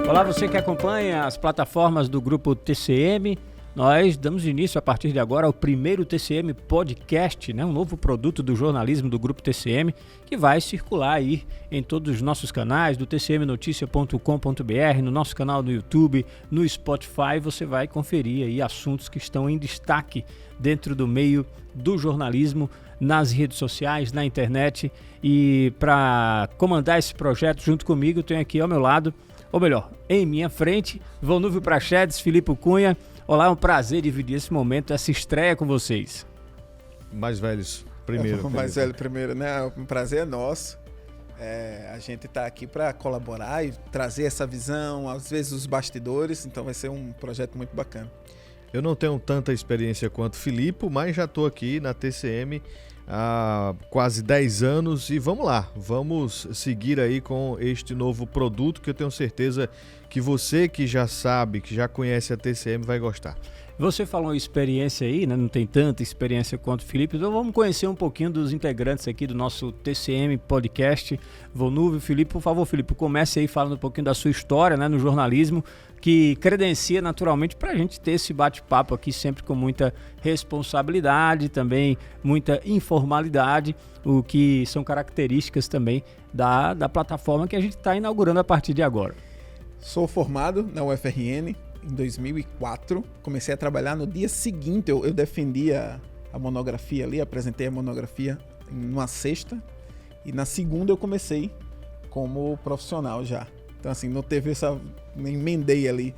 Olá, você que acompanha as plataformas do Grupo TCM. Nós damos início a partir de agora ao primeiro TCM Podcast, um novo produto do jornalismo do Grupo TCM, que vai circular aí em todos os nossos canais, do tcmnoticia.com.br, no nosso canal no YouTube, no Spotify. Você vai conferir aí assuntos que estão em destaque dentro do meio do jornalismo, nas redes sociais, na internet. E para comandar esse projeto junto comigo, eu tenho aqui ao meu lado, ou melhor, em minha frente, Vonúvio Prachedes, Filipe Cunha. Olá, é um prazer dividir esse momento, essa estreia com vocês. Mais velhos primeiro. Mais velho primeiro, né? O prazer é nosso. A gente está aqui para colaborar e trazer essa visão, às vezes os bastidores, então vai ser um projeto muito bacana. Eu não tenho tanta experiência quanto Filipe, mas já estou aqui na TCM há quase 10 anos e vamos lá, vamos seguir aí com este novo produto que eu tenho certeza que você que já sabe, que já conhece a TCM vai gostar. Você falou experiência aí, Não tem tanta experiência quanto o Filipe, então vamos conhecer um pouquinho dos integrantes aqui do nosso TCM Podcast. Vonúvio, Filipe, por favor, Filipe, comece aí falando um pouquinho da sua história, no jornalismo, que credencia naturalmente para a gente ter esse bate-papo aqui sempre com muita responsabilidade, também muita informalidade, o que são características também da plataforma que a gente está inaugurando a partir de agora. Sou formado na UFRN em 2004, comecei a trabalhar no dia seguinte, eu defendi a monografia ali, apresentei a monografia numa sexta, e na segunda eu comecei como profissional já. Então assim, não teve essa, emendei ali,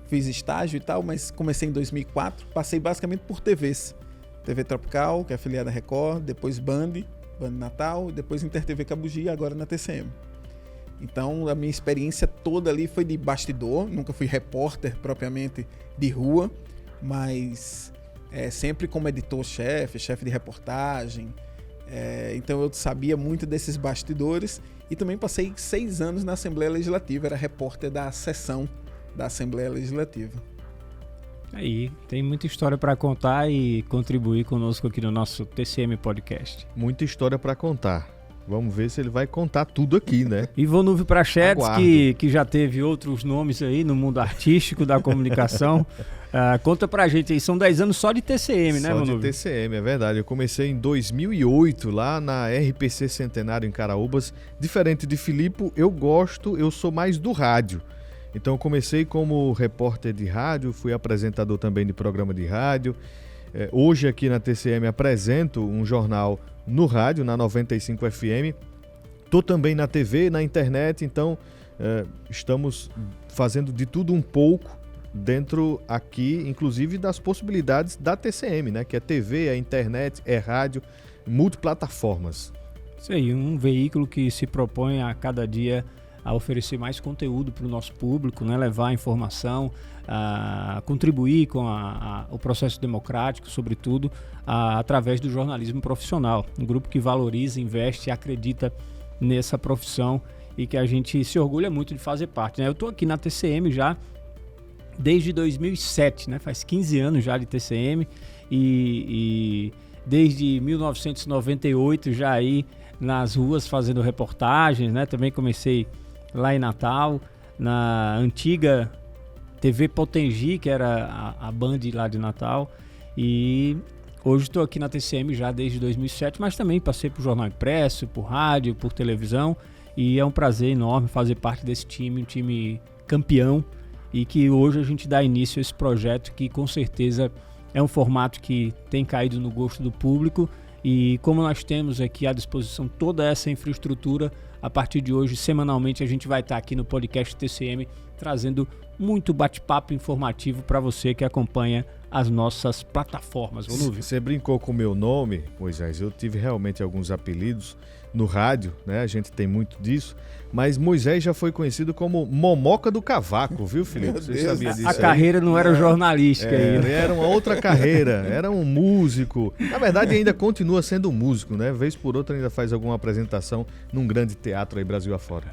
fiz estágio e tal, mas comecei em 2004, passei basicamente por TVs. TV Tropical, que é afiliada à Record, depois Band Natal, depois InterTV Cabugi e agora na TCM. Então a minha experiência toda ali foi de bastidor, nunca fui repórter propriamente de rua, mas sempre como editor-chefe, chefe de reportagem. Então eu sabia muito desses bastidores e também passei 6 anos na Assembleia Legislativa, era repórter da sessão da Assembleia Legislativa. Aí, tem muita história para contar e contribuir conosco aqui no nosso TCM Podcast. Muita história para contar. Vamos ver se ele vai contar tudo aqui, né? E Vonúvio Prachedes, que já teve outros nomes aí no mundo artístico da comunicação. Conta pra gente aí, são 10 anos só de TCM, né, Vonúvio? Só de TCM, é verdade. Eu comecei em 2008, lá na RPC Centenário, em Caraúbas. Diferente de Filipe, eu sou mais do rádio. Então, eu comecei como repórter de rádio, fui apresentador também de programa de rádio. Hoje, aqui na TCM, apresento um jornal no rádio, na 95 FM. Estou também na TV, na internet, então estamos fazendo de tudo um pouco dentro aqui, inclusive das possibilidades da TCM, que é TV, é internet, é rádio, multiplataformas. Isso aí, um veículo que se propõe a cada dia a oferecer mais conteúdo para o nosso público, levar informação, a contribuir com o processo democrático, sobretudo, através do jornalismo profissional. Um grupo que valoriza, investe e acredita nessa profissão e que a gente se orgulha muito de fazer parte. Eu estou aqui na TCM já desde 2007, faz 15 anos já de TCM e desde 1998 já aí nas ruas fazendo reportagens, também comecei lá em Natal, na antiga TV Potengi, que era a Band lá de Natal, e hoje estou aqui na TCM já desde 2007, mas também passei por jornal impresso, por rádio, por televisão, e é um prazer enorme fazer parte desse time, um time campeão, e que hoje a gente dá início a esse projeto que com certeza é um formato que tem caído no gosto do público, e como nós temos aqui à disposição toda essa infraestrutura, a partir de hoje, semanalmente, a gente vai estar aqui no podcast TCM trazendo muito bate-papo informativo para você que acompanha as nossas plataformas. Você brincou com o meu nome, Moisés, eu tive realmente alguns apelidos no rádio, A gente tem muito disso, mas Moisés já foi conhecido como Momoca do Cavaco, viu, Filipe? Você sabia disso? A carreira não era jornalística ainda. Era uma outra carreira, era um músico. Na verdade, ainda continua sendo músico, Vez por outra ainda faz alguma apresentação num grande teatro aí Brasil afora.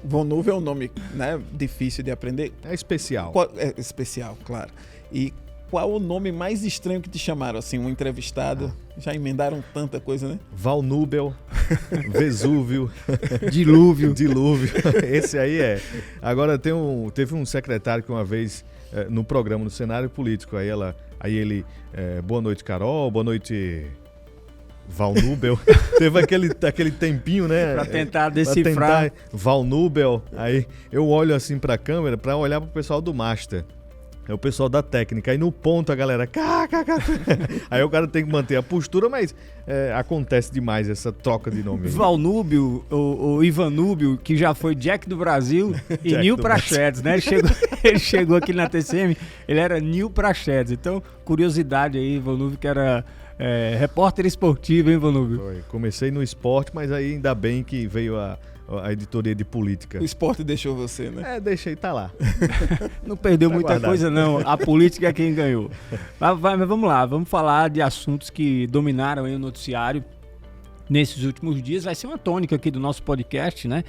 Vonúvio é um nome, difícil de aprender. É especial. É especial, claro. E qual o nome mais estranho que te chamaram, assim, um entrevistado? Já emendaram tanta coisa, né? Valnúbel, Vesúvio, Dilúvio. Esse aí é. Agora teve um secretário que uma vez no programa, no cenário político, aí ele, boa noite, Carol, boa noite, Valnúbel. Teve aquele tempinho, né? Pra tentar decifrar. Valnúbel. Aí eu olho assim pra câmera pra olhar pro pessoal do Master. É o pessoal da técnica. Aí no ponto a galera... Aí o cara tem que manter a postura, mas acontece demais essa troca de nome. Valnúbio, o Ivanúbio, que já foi Jack do Brasil e Nil Prachedes, né? Ele chegou aqui na TCM, ele era Nil Prachedes. Então, curiosidade aí, Ivanúbio, que era repórter esportivo, hein, Ivanúbio? Foi. Comecei no esporte, mas aí ainda bem que veio a editoria de política. O esporte deixou você, né? Deixei, tá lá. Não perdeu Tá muita guardado. coisa, não. A política é quem ganhou. Mas vamos lá, vamos falar de assuntos que dominaram aí o noticiário nesses últimos dias. Vai ser uma tônica aqui do nosso podcast, né?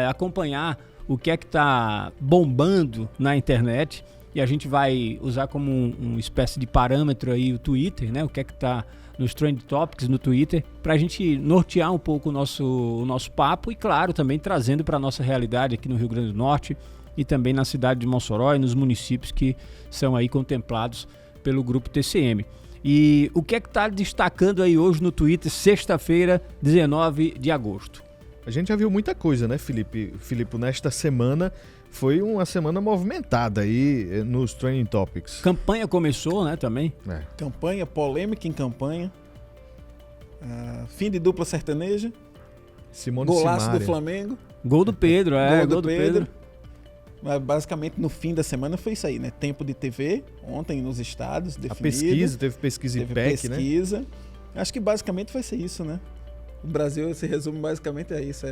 Acompanhar o que é que tá bombando na internet. E a gente vai usar como uma espécie de parâmetro aí o Twitter, né? O que é que tá nos Trend Topics no Twitter, para a gente nortear um pouco o nosso papo e, claro, também trazendo para a nossa realidade aqui no Rio Grande do Norte e também na cidade de Mossoró e nos municípios que são aí contemplados pelo Grupo TCM. E o que é que está destacando aí hoje no Twitter, sexta-feira, 19 de agosto? A gente já viu muita coisa, né, Felipe? Nesta semana foi uma semana movimentada aí nos Trending Topics. Campanha começou, né, também? Campanha, polêmica em campanha. Fim de dupla sertaneja. Simone Golaço Simaria. do Flamengo. Gol do Pedro, Gol do Pedro. Mas basicamente no fim da semana foi isso aí, né? Tempo de TV, ontem nos estados, definido. Teve pesquisa teve IPEC, pesquisa. Acho que basicamente vai ser isso, né? O Brasil se resume basicamente a isso,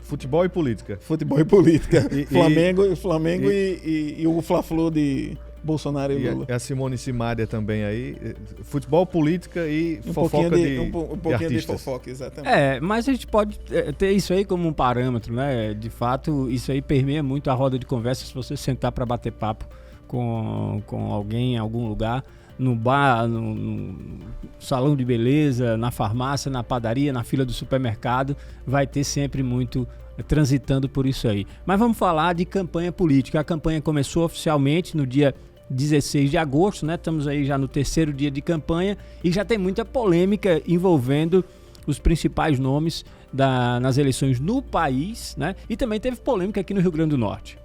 Futebol e política. futebol e política. E- Flamengo e o Fla-Flu de Bolsonaro e Lula. E a Simone Simaria também aí. Futebol, política e Um fofoca pouquinho de pouquinho de artistas. fofoca, exatamente. Mas a gente pode ter isso aí como um parâmetro, né? De fato, isso aí permeia muito a roda de conversa. Se você sentar para bater papo com alguém em algum lugar, no bar, no salão de beleza, na farmácia, na padaria, na fila do supermercado, vai ter sempre muito transitando por isso aí. Mas vamos falar de campanha política. A campanha começou oficialmente no dia 16 de agosto, né? Estamos aí já no terceiro dia de campanha e já tem muita polêmica envolvendo os principais nomes nas eleições no país, né? E também teve polêmica aqui no Rio Grande do Norte.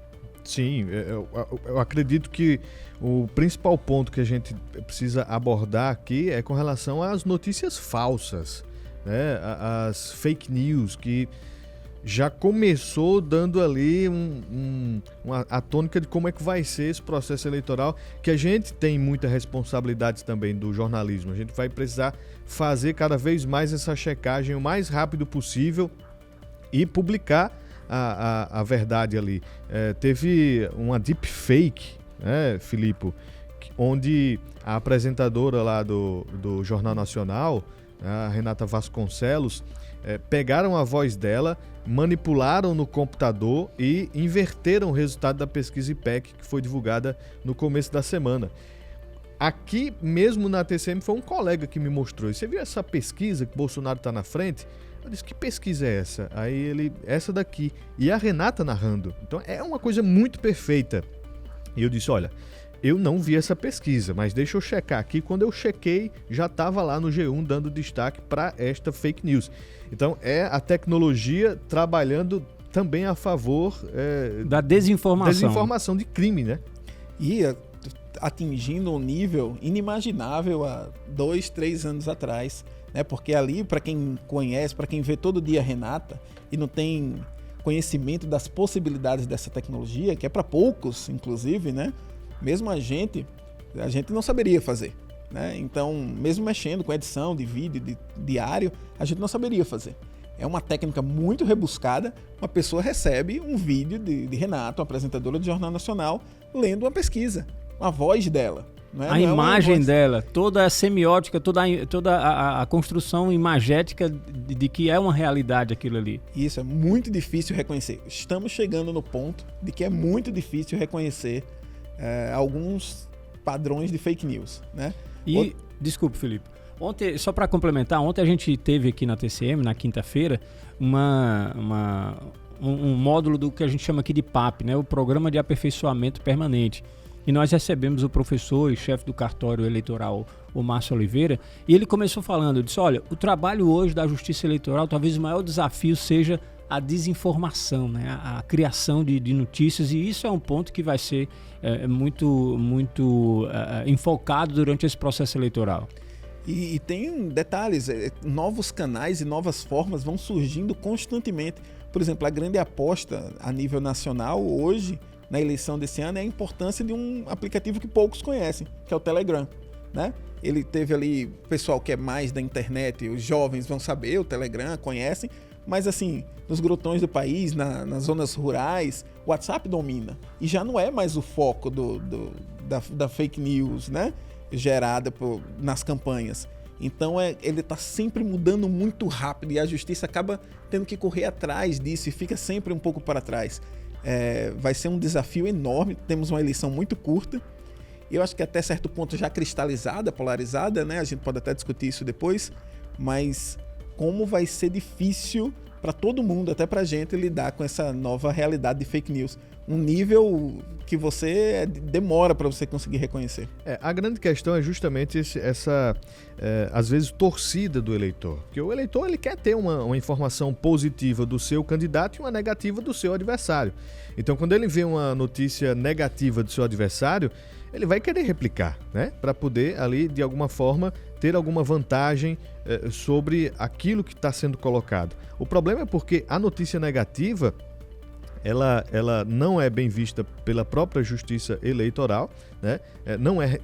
Sim, eu acredito que o principal ponto que a gente precisa abordar aqui é com relação às notícias falsas, né? As fake news, que já começou dando ali a tônica de como é que vai ser esse processo eleitoral, que a gente tem muita responsabilidade também do jornalismo. A gente vai precisar fazer cada vez mais essa checagem o mais rápido possível e publicar a verdade ali. Teve uma deepfake, né, Filipe, onde a apresentadora lá do Jornal Nacional, a Renata Vasconcelos, pegaram a voz dela, manipularam no computador e inverteram o resultado da pesquisa IPEC que foi divulgada no começo da semana. Aqui mesmo na TCM foi um colega que me mostrou. E você viu essa pesquisa que Bolsonaro está na frente? Eu disse, que pesquisa é essa? Aí ele, essa daqui. E a Renata narrando. Então é uma coisa muito perfeita. E eu disse, olha, eu não vi essa pesquisa, mas deixa eu checar aqui. Quando eu chequei, já estava lá no G1 dando destaque para esta fake news. Então é a tecnologia trabalhando também a favor da desinformação de crime, né? E atingindo um nível inimaginável há 2, 3 anos atrás, né? Porque ali, para quem conhece, para quem vê todo dia a Renata e não tem conhecimento das possibilidades dessa tecnologia, que é para poucos, inclusive, né? Mesmo a gente não saberia fazer, né? Então, mesmo mexendo com edição de vídeo, de diário, a gente não saberia fazer. É uma técnica muito rebuscada. Uma pessoa recebe um vídeo de Renata, uma apresentadora de Jornal Nacional, lendo uma pesquisa, a voz dela. A imagem dela, toda a semiótica, toda a construção imagética de que é uma realidade aquilo ali. Isso é muito difícil reconhecer. Estamos chegando no ponto de que é muito difícil reconhecer alguns padrões de fake news, né? Desculpe, Felipe. Ontem, só para complementar, ontem a gente teve aqui na TCM, na quinta-feira, um módulo do que a gente chama aqui de PAP, né? O Programa de Aperfeiçoamento Permanente. E nós recebemos o professor e chefe do cartório eleitoral, o Márcio Oliveira, e ele começou falando, disse, olha, o trabalho hoje da Justiça Eleitoral, talvez o maior desafio seja a desinformação, né? A criação de notícias, e isso é um ponto que vai ser muito enfocado durante esse processo eleitoral. E tem detalhes, novos canais e novas formas vão surgindo constantemente. Por exemplo, a grande aposta a nível nacional hoje, na eleição desse ano, é a importância de um aplicativo que poucos conhecem, que é o Telegram, né? Ele teve ali, o pessoal que é mais da internet, os jovens vão saber, o Telegram, conhecem, mas assim, nos grotões do país, nas zonas rurais, o WhatsApp domina. E já não é mais o foco da fake news, né? Gerada nas campanhas. Então ele está sempre mudando muito rápido e a justiça acaba tendo que correr atrás disso e fica sempre um pouco para trás. Vai ser um desafio enorme, temos uma eleição muito curta, eu acho que até certo ponto já cristalizada, polarizada, né? A gente pode até discutir isso depois, mas como vai ser difícil para todo mundo, até para a gente, lidar com essa nova realidade de fake news. Um nível que você demora para você conseguir reconhecer. A grande questão é justamente essa, às vezes, torcida do eleitor. Porque o eleitor ele quer ter uma informação positiva do seu candidato e uma negativa do seu adversário. Então, quando ele vê uma notícia negativa do seu adversário, ele vai querer replicar, né? Para poder ali, de alguma forma, ter alguma vantagem sobre aquilo que está sendo colocado. O problema é porque a notícia negativa ela não é bem vista pela própria Justiça Eleitoral, né?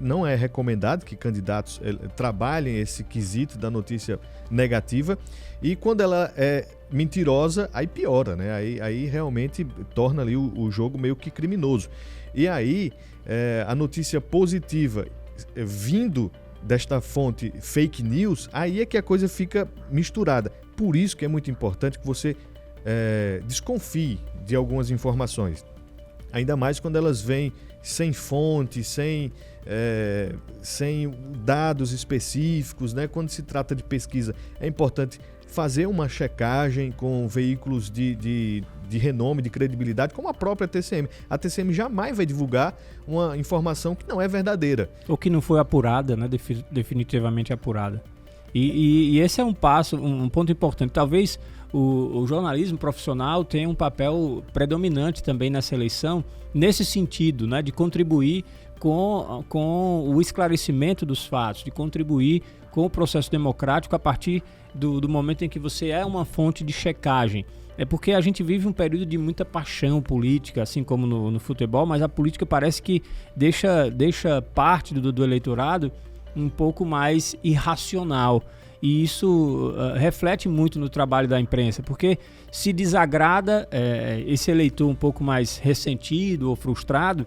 Não é recomendado que candidatos trabalhem esse quesito da notícia negativa, e quando ela é mentirosa, aí piora, né? Aí realmente torna ali o jogo meio que criminoso. E aí a notícia positiva vindo desta fonte fake news, aí é que a coisa fica misturada. Por isso que é muito importante que você desconfie de algumas informações, ainda mais quando elas vêm sem fonte, sem dados específicos, né? Quando se trata de pesquisa, é importante fazer uma checagem com veículos de renome, de credibilidade, como a própria TCM. A TCM jamais vai divulgar uma informação que não é verdadeira. Ou que não foi apurada, né? Definitivamente apurada. E esse é um ponto importante. Talvez o jornalismo profissional tenha um papel predominante também nessa eleição, nesse sentido, né, de contribuir com o esclarecimento dos fatos, de contribuir com o processo democrático a partir do momento em que você é uma fonte de checagem. É porque a gente vive um período de muita paixão política, assim como no futebol, mas a política parece que deixa parte do eleitorado um pouco mais irracional. E isso reflete muito no trabalho da imprensa, porque se desagrada esse eleitor um pouco mais ressentido ou frustrado,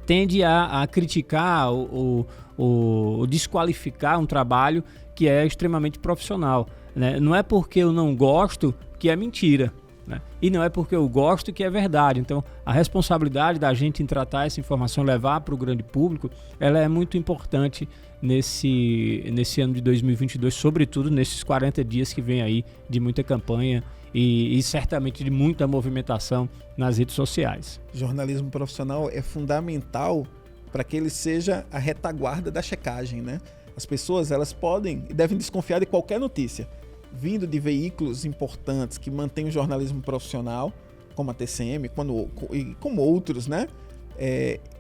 tende a criticar ou desqualificar um trabalho que é extremamente profissional, né? Não é porque eu não gosto que é mentira, né? E não é porque eu gosto que é verdade. Então, a responsabilidade da gente em tratar essa informação, levar para o grande público, ela é muito importante nesse ano de 2022, sobretudo nesses 40 dias que vem aí de muita campanha e certamente de muita movimentação nas redes sociais. Jornalismo profissional é fundamental para que ele seja a retaguarda da checagem, né? As pessoas, elas podem e devem desconfiar de qualquer notícia vindo de veículos importantes que mantêm o jornalismo profissional, como a TCM, e como outros, né?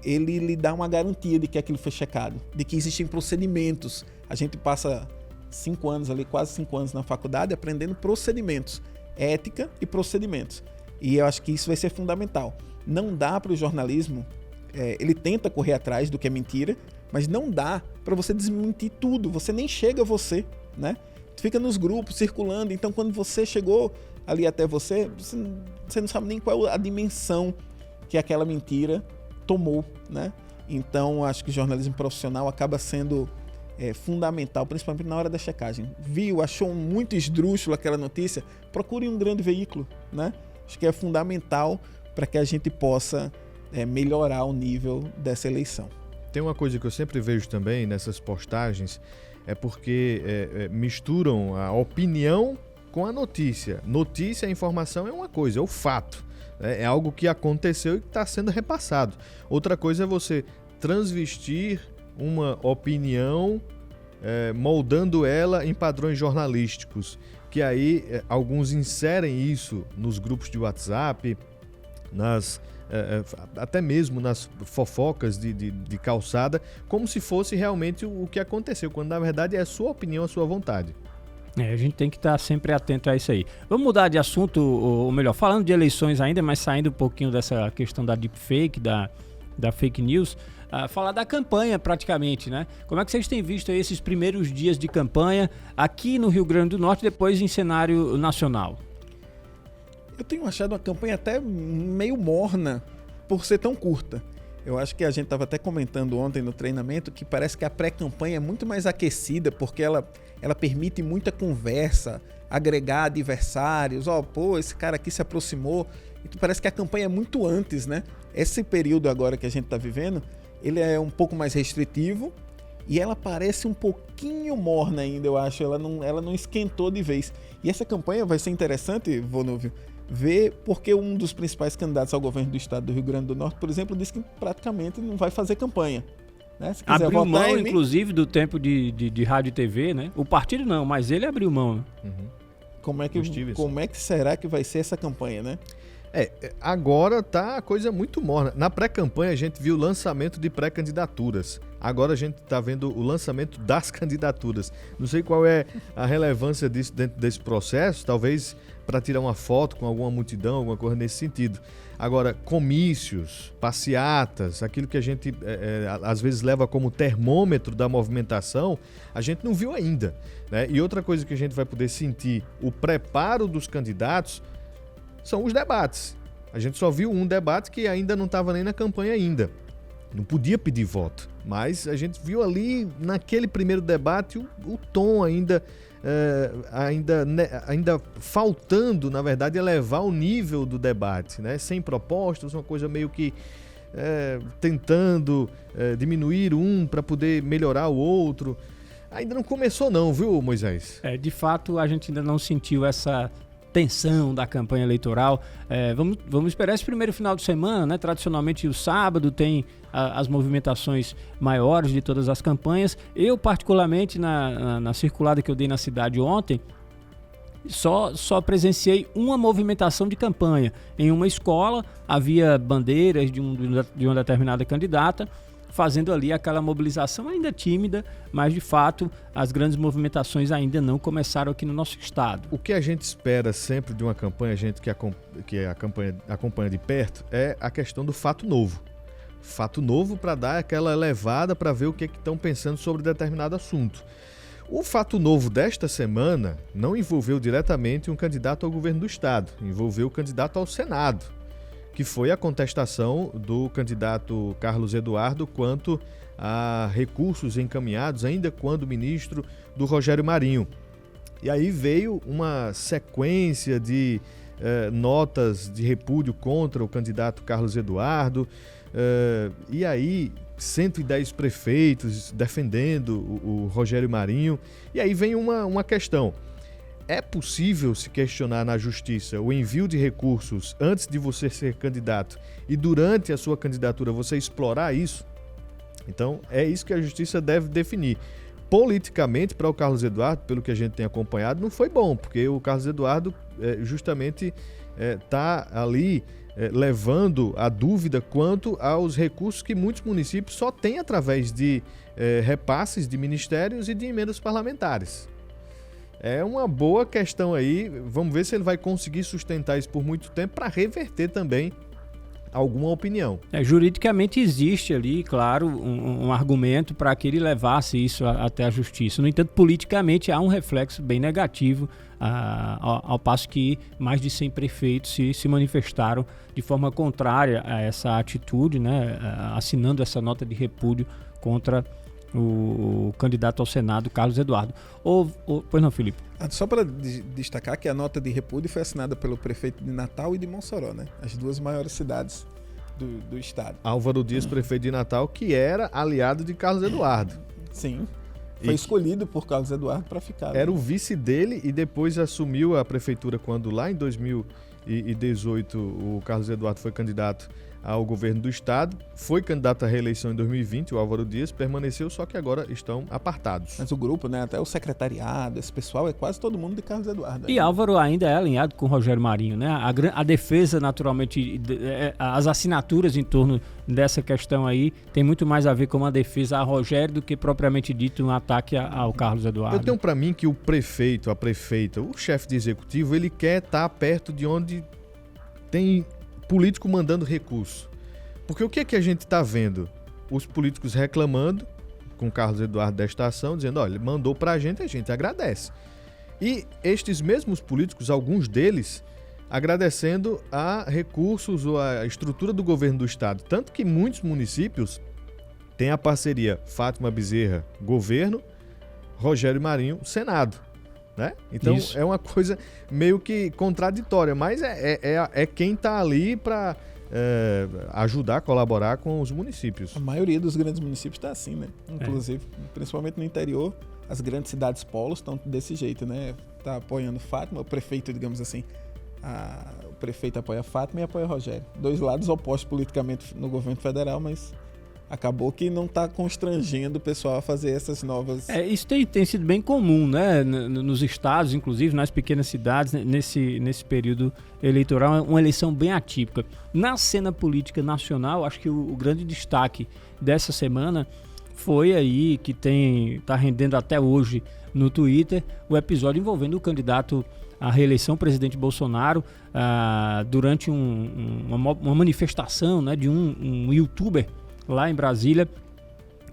Ele lhe dá uma garantia de que aquilo foi checado, de que existem procedimentos. A gente passa 5 anos ali, quase 5 anos na faculdade, aprendendo procedimentos, ética e procedimentos. E eu acho que isso vai ser fundamental. Não dá para o jornalismo, ele tenta correr atrás do que é mentira, mas não dá para você desmentir tudo. Você nem chega a você, né? Fica nos grupos, circulando. Então, quando você chegou ali até você não sabe nem qual é a dimensão que aquela mentira tomou, né? Então, acho que o jornalismo profissional acaba sendo fundamental, principalmente na hora da checagem. Achou muito esdrúxulo aquela notícia, procure um grande veículo, né? Acho que é fundamental para que a gente possa melhorar o nível dessa eleição. tem uma coisa que eu sempre vejo também nessas postagens, é porque misturam a opinião com a notícia. Notícia, a informação é uma coisa, é o fato. É algo que aconteceu e que está sendo repassado. Outra coisa é você transvestir uma opinião, moldando ela em padrões jornalísticos, que aí alguns inserem isso nos grupos de WhatsApp, até mesmo nas fofocas de calçada, como se fosse realmente o que aconteceu, quando na verdade é a sua opinião, a sua vontade. A gente tem que estar sempre atento a isso aí. Vamos mudar de assunto, ou melhor, falando de eleições ainda, mas saindo um pouquinho dessa questão da deepfake, da fake news, falar da campanha praticamente, né? Como é que vocês têm visto aí esses primeiros dias de campanha aqui no Rio Grande do Norte, depois em cenário nacional? Eu tenho achado uma campanha até meio morna por ser tão curta. Eu acho que a gente estava até comentando ontem no treinamento que parece que a pré-campanha é muito mais aquecida, porque ela permite muita conversa, agregar adversários. Esse cara aqui se aproximou. Então parece que a campanha é muito antes, né? Esse período agora que a gente está vivendo, ele é um pouco mais restritivo e ela parece um pouquinho morna ainda, eu acho. Ela não esquentou de vez. E essa campanha vai ser interessante, Vonúvio, ver porque um dos principais candidatos ao governo do estado do Rio Grande do Norte, por exemplo, disse que praticamente não vai fazer campanha. Né? Se quiser abriu votar mão, inclusive, do tempo de rádio e TV, né? O partido não, mas ele abriu mão. Né? Uhum. Como é que será que vai ser essa campanha, né? Agora tá a coisa muito morna. Na pré-campanha a gente viu o lançamento de pré-candidaturas. Agora a gente está vendo o lançamento das candidaturas. Não sei qual é a relevância disso dentro desse processo, talvez para tirar uma foto com alguma multidão, alguma coisa nesse sentido. Agora, comícios, passeatas, aquilo que a gente às vezes leva como termômetro da movimentação, a gente não viu ainda. Né? E outra coisa que a gente vai poder sentir, o preparo dos candidatos, são os debates. A gente só viu um debate que ainda não estava nem na campanha ainda. Não podia pedir voto. Mas a gente viu ali, naquele primeiro debate, o tom ainda faltando, na verdade, elevar o nível do debate. Né? Sem propostas, uma coisa meio que tentando diminuir um para poder melhorar o outro. Ainda não começou não, viu, Moisés? De fato, a gente ainda não sentiu essa tensão da campanha eleitoral. Vamos esperar esse primeiro final de semana, né? Tradicionalmente o sábado tem as movimentações maiores de todas as campanhas. Eu particularmente na circulada que eu dei na cidade ontem, só presenciei uma movimentação de campanha. Em uma escola havia bandeiras de uma determinada candidata, fazendo ali aquela mobilização ainda tímida, mas de fato as grandes movimentações ainda não começaram aqui no nosso estado. O que a gente espera sempre de uma campanha, a gente que acompanha de perto, é a questão do fato novo. Fato novo para dar aquela elevada para ver o que estão pensando sobre determinado assunto. O fato novo desta semana não envolveu diretamente um candidato ao governo do estado, envolveu o candidato ao Senado, que foi a contestação do candidato Carlos Eduardo quanto a recursos encaminhados, ainda quando ministro, do Rogério Marinho. E aí veio uma sequência de notas de repúdio contra o candidato Carlos Eduardo, e aí 110 prefeitos defendendo o Rogério Marinho. E aí vem uma questão. É possível se questionar na justiça o envio de recursos antes de você ser candidato e durante a sua candidatura você explorar isso? Então, é isso que a justiça deve definir. Politicamente, para o Carlos Eduardo, pelo que a gente tem acompanhado, não foi bom, porque o Carlos Eduardo justamente está ali levando a dúvida quanto aos recursos que muitos municípios só têm através de repasses de ministérios e de emendas parlamentares. É uma boa questão aí, vamos ver se ele vai conseguir sustentar isso por muito tempo para reverter também alguma opinião. Juridicamente existe ali, claro, um argumento para que ele levasse isso até a justiça. No entanto, politicamente há um reflexo bem negativo, ao passo que mais de 100 prefeitos se manifestaram de forma contrária a essa atitude, né, assinando essa nota de repúdio contra o candidato ao Senado, Carlos Eduardo. Pois não, Felipe? Só para destacar que a nota de repúdio foi assinada pelo prefeito de Natal e de Mossoró, né? As duas maiores cidades do estado. Álvaro Dias, prefeito de Natal, que era aliado de Carlos Eduardo. Sim. Foi escolhido por Carlos Eduardo para ficar. Era o vice dele e depois assumiu a prefeitura quando lá em 2018 o Carlos Eduardo foi candidato ao governo do estado, foi candidato à reeleição em 2020, o Álvaro Dias permaneceu, só que agora estão apartados. Mas o grupo, né, até o secretariado, esse pessoal é quase todo mundo de Carlos Eduardo. E Álvaro ainda é alinhado com o Rogério Marinho, né? A defesa, naturalmente, as assinaturas em torno dessa questão aí tem muito mais a ver com uma defesa a Rogério do que propriamente dito um ataque ao Carlos Eduardo. Eu tenho para mim que o prefeito, a prefeita, o chefe de executivo, ele quer estar perto de onde tem político mandando recurso. Porque o que é que a gente está vendo? Os políticos reclamando com Carlos Eduardo desta ação, dizendo, olha, ele mandou para a gente agradece. E estes mesmos políticos, alguns deles, agradecendo a recursos ou a estrutura do governo do estado. Tanto que muitos municípios têm a parceria Fátima Bezerra, governo, Rogério Marinho, Senado. Né? Então é uma coisa meio que contraditória, mas é quem está ali para ajudar, colaborar com os municípios. A maioria dos grandes municípios está assim, né? Inclusive, principalmente no interior, as grandes cidades polos estão desse jeito, né? Está apoiando Fátima, o prefeito, digamos assim, o prefeito apoia Fátima e apoia Rogério. Dois lados opostos politicamente no governo federal, mas acabou que não está constrangendo o pessoal a fazer essas novas... Isso tem sido bem comum, né? Nos estados, inclusive, nas pequenas cidades, nesse período eleitoral, uma eleição bem atípica. Na cena política nacional, acho que o grande destaque dessa semana foi aí, que está rendendo até hoje no Twitter, o episódio envolvendo o candidato à reeleição, o presidente Bolsonaro, durante uma manifestação, né, de um youtuber lá em Brasília,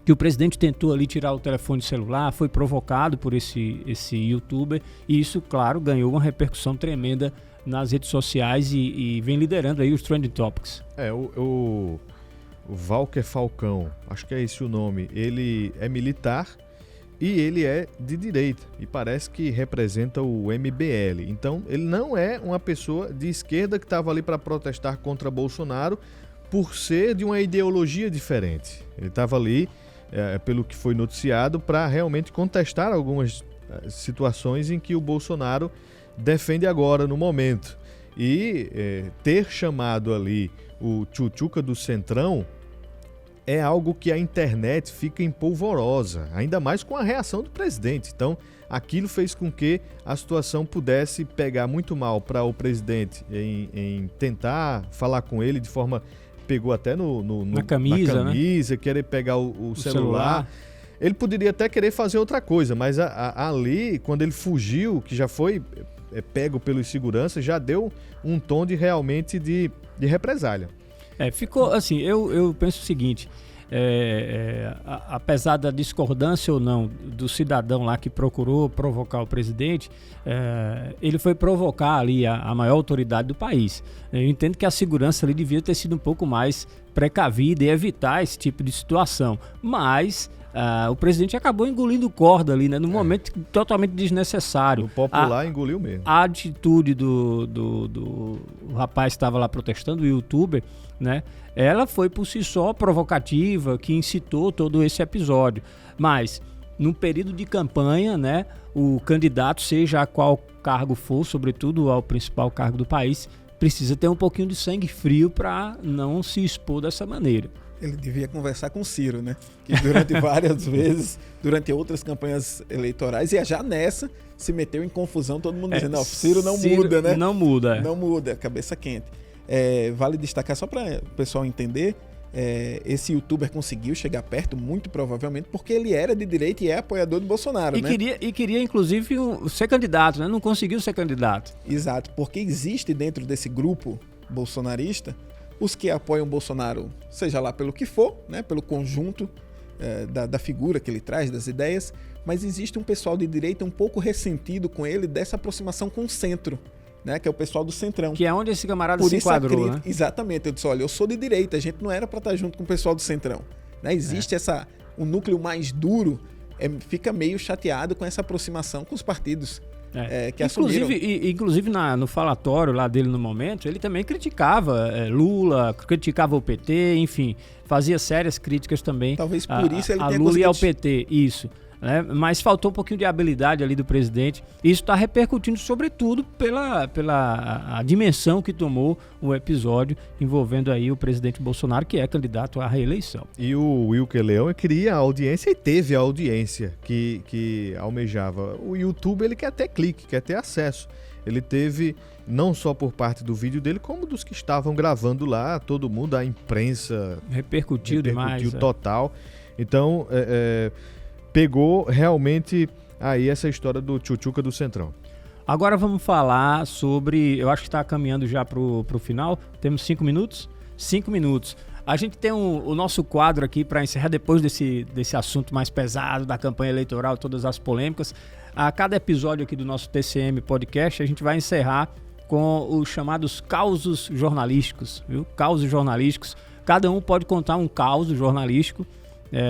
que o presidente tentou ali tirar o telefone celular, foi provocado por esse youtuber, e isso, claro, ganhou uma repercussão tremenda nas redes sociais e vem liderando aí os trending topics. O Walker Falcão, acho que é esse o nome, ele é militar e ele é de direita e parece que representa o MBL. Então, ele não é uma pessoa de esquerda que estava ali para protestar contra Bolsonaro, por ser de uma ideologia diferente. Ele estava ali, pelo que foi noticiado, para realmente contestar algumas situações em que o Bolsonaro defende agora, no momento. E ter chamado ali o Tchutchuca do Centrão é algo que a internet fica empolvorosa, ainda mais com a reação do presidente. Então, aquilo fez com que a situação pudesse pegar muito mal para o presidente em tentar falar com ele de forma... Pegou até na camisa, né? Querer pegar o celular. Ele poderia até querer fazer outra coisa, mas ali, quando ele fugiu, que já foi pego pelos seguranças, já deu um tom de realmente de represália. Ficou assim, eu penso o seguinte, apesar da discordância ou não do cidadão lá que procurou provocar o presidente, ele foi provocar ali a maior autoridade do país. Eu entendo que a segurança ali devia ter sido um pouco mais precavida e evitar esse tipo de situação, mas o presidente acabou engolindo corda ali, né, num momento totalmente desnecessário. O popular engoliu mesmo. A atitude do rapaz que estava lá protestando, o youtuber, né, ela foi por si só provocativa, que incitou todo esse episódio. Mas, num período de campanha, né, o candidato, seja a qual cargo for, sobretudo ao principal cargo do país, precisa ter um pouquinho de sangue frio para não se expor dessa maneira. Ele devia conversar com o Ciro, né? Que durante várias vezes, durante outras campanhas eleitorais, e já nessa, se meteu em confusão, todo mundo dizendo, Ciro não muda, né? Não muda. Não muda, cabeça quente. Vale destacar, só para o pessoal entender, esse youtuber conseguiu chegar perto, muito provavelmente, porque ele era de direita e é apoiador do Bolsonaro, né? Queria, inclusive, ser candidato, né? Não conseguiu ser candidato. Exato, porque existe dentro desse grupo bolsonarista os que apoiam Bolsonaro, seja lá pelo que for, né? Pelo conjunto da figura que ele traz, das ideias, mas existe um pessoal de direita um pouco ressentido com ele dessa aproximação com o centro, né, que é o pessoal do Centrão. Que é onde esse camarada se enquadrou, né? Exatamente. Eu disse, olha, eu sou de direita, a gente não era para estar junto com o pessoal do Centrão. Né? Existe um núcleo mais duro, fica meio chateado com essa aproximação com os partidos que assumiram. Inclusive no falatório lá dele no momento, ele também criticava Lula, criticava o PT, enfim, fazia sérias críticas também. Talvez por isso ele tenha Lula e ao PT, isso. Né? Mas faltou um pouquinho de habilidade ali do presidente. Isso está repercutindo sobretudo pela a dimensão que tomou o episódio envolvendo aí o presidente Bolsonaro, que é candidato à reeleição. E o Wilker Leão queria a audiência e teve a audiência que almejava. O YouTube ele quer ter clique, quer ter acesso. Ele teve, não só por parte do vídeo dele, como dos que estavam gravando lá, todo mundo, a imprensa repercutiu demais. Total. Então, pegou realmente aí essa história do Tchutchuca do Centrão. Agora vamos falar sobre, eu acho que está caminhando já para o final, temos 5 minutos? 5 minutos. A gente tem o nosso quadro aqui para encerrar depois desse assunto mais pesado da campanha eleitoral, todas as polêmicas. A cada episódio aqui do nosso TCM Podcast, a gente vai encerrar com os chamados causos jornalísticos, viu? Causos jornalísticos. Cada um pode contar um caos jornalístico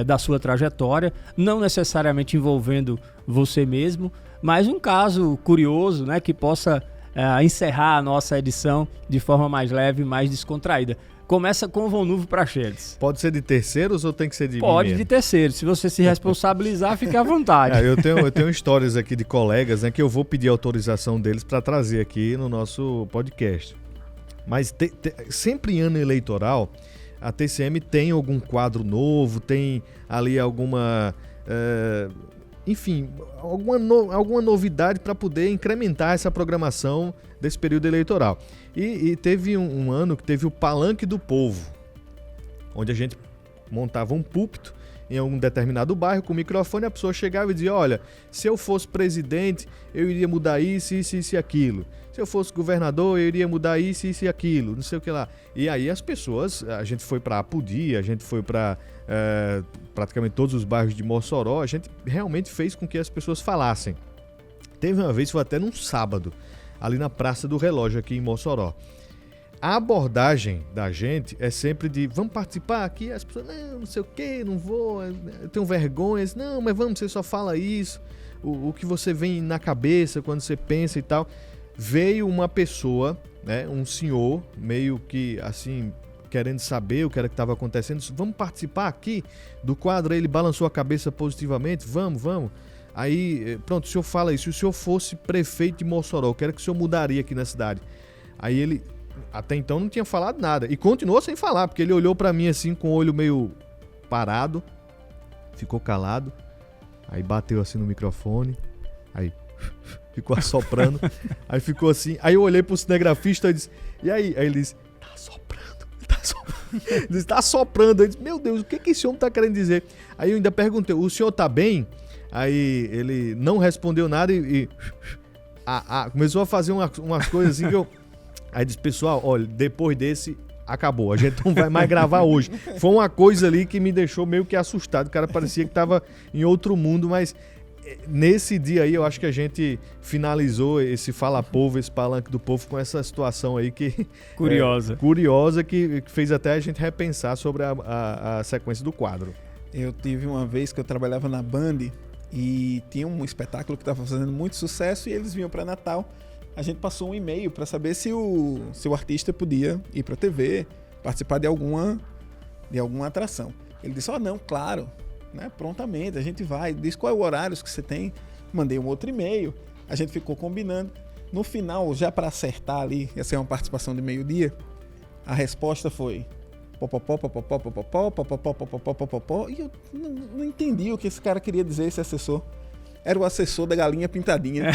da sua trajetória, não necessariamente envolvendo você mesmo, mas um caso curioso, né, que possa encerrar a nossa edição de forma mais leve, mais descontraída. Começa com o Volnuvo Praxedes. Pode ser de terceiros ou tem que ser de mim? Pode, de terceiros. Se você se responsabilizar, fique à vontade. Eu tenho histórias aqui de colegas, né, que eu vou pedir autorização deles para trazer aqui no nosso podcast. Mas sempre em ano eleitoral, a TCM tem algum quadro novo, tem ali alguma... enfim, alguma novidade para poder incrementar essa programação desse período eleitoral. E teve um ano que teve o Palanque do Povo, onde a gente montava um púlpito em um determinado bairro com o microfone, a pessoa chegava e dizia: olha, se eu fosse presidente, eu iria mudar isso e aquilo. Se eu fosse governador, eu iria mudar isso e aquilo, não sei o que lá. E aí as pessoas, a gente foi para Apodi, a gente foi para praticamente todos os bairros de Mossoró, a gente realmente fez com que as pessoas falassem. Teve uma vez, foi até num sábado, ali na Praça do Relógio, aqui em Mossoró. A abordagem da gente é sempre de: vamos participar aqui? As pessoas: não sei o que, não vou, eu tenho vergonha. Não, mas vamos, você só fala isso, o que você vem na cabeça quando você pensa e tal. Veio uma pessoa, né, um senhor, meio que assim, querendo saber o que era que estava acontecendo. Vamos participar aqui do quadro. Aí ele balançou a cabeça positivamente: vamos. Aí, pronto, o senhor fala isso: se o senhor fosse prefeito de Mossoró, o que era que o senhor mudaria aqui na cidade? Aí ele, até então, não tinha falado nada e continuou sem falar, porque ele olhou pra mim assim com o olho meio parado, ficou calado, aí bateu assim no microfone, aí ficou assoprando, aí ficou assim. Aí eu olhei pro cinegrafista e disse: e aí? Aí ele disse: tá assoprando. Ele disse: tá assoprando. Eu disse: meu Deus, o que esse homem tá querendo dizer? Aí eu ainda perguntei: o senhor tá bem? Aí ele não respondeu nada e começou a fazer umas coisas assim que eu... Aí disse: pessoal, olha, depois desse, acabou, a gente não vai mais gravar hoje. Foi uma coisa ali que me deixou meio que assustado, o cara parecia que estava em outro mundo, mas nesse dia aí eu acho que a gente finalizou esse Fala Povo, esse Palanque do Povo, com essa situação aí que... curiosa, que fez até a gente repensar sobre a sequência do quadro. Eu tive uma vez que eu trabalhava na Band e tinha um espetáculo que estava fazendo muito sucesso e eles vinham para Natal. A gente passou um e-mail para saber se o artista podia ir para a TV, participar de alguma atração. Ele disse: não, claro, né, prontamente, a gente vai. Diz qual é o horário que você tem. Mandei um outro e-mail, a gente ficou combinando. No final, já para acertar ali, ia ser uma participação de meio-dia, a resposta foi e eu não entendi o que esse cara queria dizer, esse assessor. Era o assessor da Galinha Pintadinha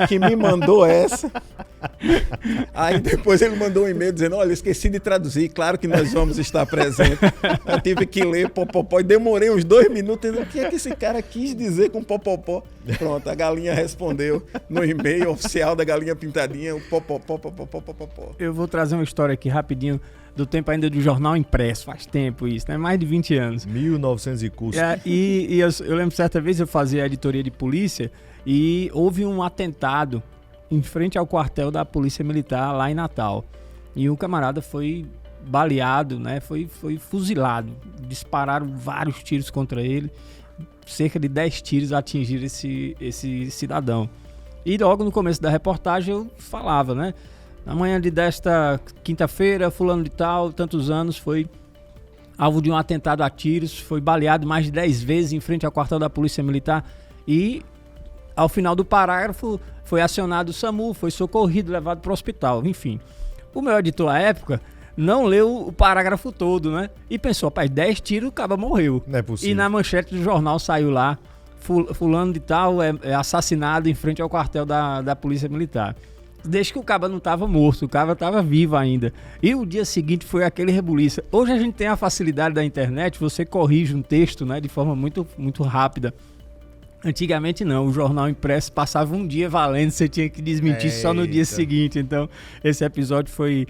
que me mandou essa. Aí depois ele mandou um e-mail dizendo: olha, esqueci de traduzir, claro que nós vamos estar presentes. Eu tive que ler popopó e demorei uns 2 minutos. O que é que esse cara quis dizer com popopó? Pronto, a Galinha respondeu no e-mail oficial da Galinha Pintadinha, o popopó. Eu vou trazer uma história aqui rapidinho, do tempo ainda do jornal impresso, faz tempo isso, né? Mais de 20 anos. 1900 e custo. E eu lembro certa vez eu fazia a editoria de polícia e houve um atentado em frente ao quartel da Polícia Militar lá em Natal. E um camarada foi baleado, né? Foi fuzilado. Dispararam vários tiros contra ele. Cerca de 10 tiros atingiram esse cidadão. E logo no começo da reportagem eu falava, né? Na manhã desta quinta-feira, fulano de tal, tantos anos, foi alvo de um atentado a tiros, foi baleado mais de 10 vezes em frente ao quartel da Polícia Militar e ao final do parágrafo foi acionado o SAMU, foi socorrido, levado para o hospital, enfim. O meu editor à época não leu o parágrafo todo, né? E pensou, rapaz, 10 tiros, o cara morreu. Não é possível. E na manchete do jornal saiu lá, fulano de tal é assassinado em frente ao quartel da Polícia Militar. Desde que o cara não estava morto, o cara estava vivo ainda. E o dia seguinte foi aquele rebuliço. Hoje a gente tem a facilidade da internet, você corrige um texto, né, de forma muito, muito rápida. Antigamente não, o jornal impresso passava um dia valendo, você tinha que desmentir só no dia seguinte. Então esse episódio foi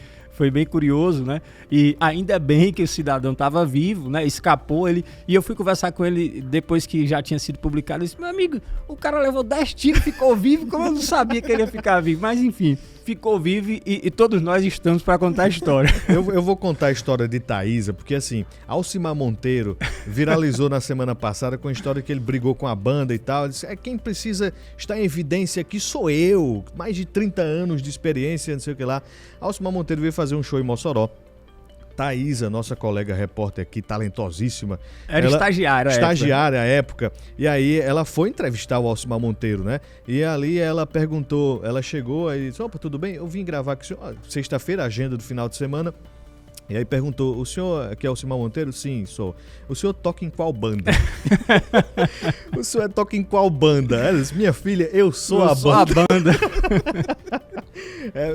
bem curioso, né? E ainda bem que o cidadão estava vivo, né? Escapou ele. E eu fui conversar com ele depois que já tinha sido publicado. Eu disse, meu amigo, o cara levou 10 tiros, ficou vivo, como eu não sabia que ele ia ficar vivo. Mas enfim, ficou vivo e todos nós estamos para contar a história. Eu vou contar a história de Thaísa, porque assim, Alcimar Monteiro viralizou na semana passada com a história que ele brigou com a banda e tal. Ele disse, quem precisa estar em evidência aqui sou eu, mais de 30 anos de experiência, não sei o que lá. Alcimar Monteiro veio fazer um show em Mossoró. Thaísa, nossa colega repórter aqui, talentosíssima. Era estagiária à época. E aí ela foi entrevistar o Alcimar Monteiro, né? E ali ela perguntou, ela chegou e disse, opa, tudo bem? Eu vim gravar com o senhor, sexta-feira, agenda do final de semana. E aí perguntou, o senhor aqui é o Alcimar Monteiro? Sim, sou. O senhor toca em qual banda? O senhor toca em qual banda? Ela disse, minha filha, eu sou a banda.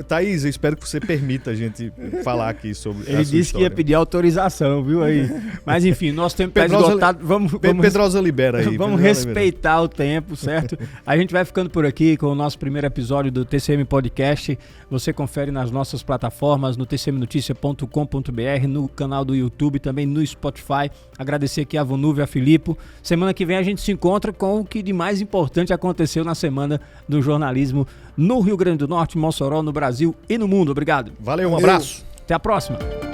Thaís, eu espero que você permita a gente falar aqui sobre Ele disse que ia pedir autorização, viu aí? Mas enfim, nosso tempo está esgotado. Pedrosa libera aí. Vamos respeitar o tempo, certo? A gente vai ficando por aqui com o nosso primeiro episódio do TCM Podcast. Você confere nas nossas plataformas, no tcmnoticia.com.br, no canal do YouTube, também no Spotify. Agradecer aqui a Vonúvio e a Filipe. Semana que vem a gente se encontra com o que de mais importante aconteceu na semana do jornalismo no Rio Grande do Norte, Mossoró, no Brasil e no mundo. Obrigado. Valeu, um abraço. Até a próxima.